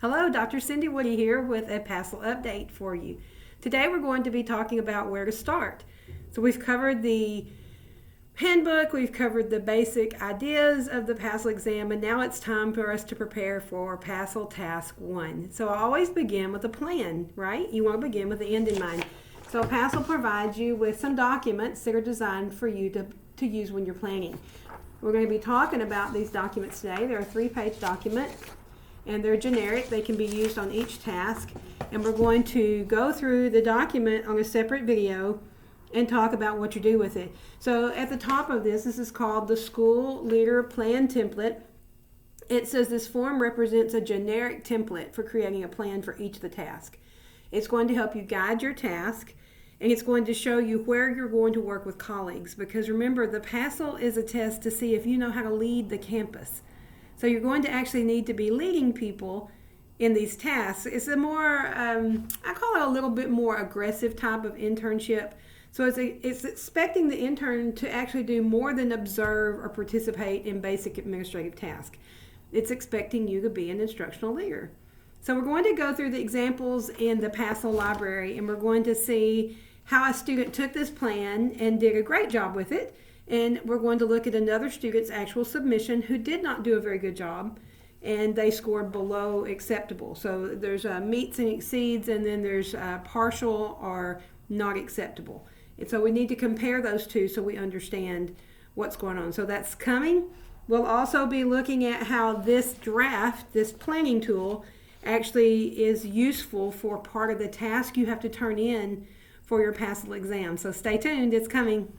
Hello, Dr. Cindy Woody here with a PASL update for you. Today we're going to be talking about where to start. So we've covered the handbook, we've covered the basic ideas of the PASL exam, and now it's time for us to prepare for PASL Task 1. So I always begin with a plan, right? You want to begin with the end in mind. So PASL provides you with some documents that are designed for you to use when you're planning. We're going to be talking about these documents today. They're a 3-page document, and they're generic. They can be used on each task, and we're going to go through the document on a separate video and talk about what you do with it. So at the top of this is called the School Leader Plan Template. It says this form represents a generic template for creating a plan for each of the tasks. It's going to help you guide your task, and it's going to show you where you're going to work with colleagues, because remember, the PASL is a test to see if you know how to lead the campus. So you're going to actually need to be leading people in these tasks. It's a more, I call it a little bit more aggressive type of internship. So it's expecting the intern to actually do more than observe or participate in basic administrative tasks. It's expecting you to be an instructional leader. So we're going to go through the examples in the PASL library, and we're going to see how a student took this plan and did a great job with it. And we're going to look at another student's actual submission who did not do a very good job, and they scored below acceptable. So there's meets and exceeds, and then there's partial or not acceptable. And so we need to compare those two so we understand what's going on. So that's coming. We'll also be looking at how this draft, this planning tool, actually is useful for part of the task you have to turn in for your PASL exam. So stay tuned, it's coming.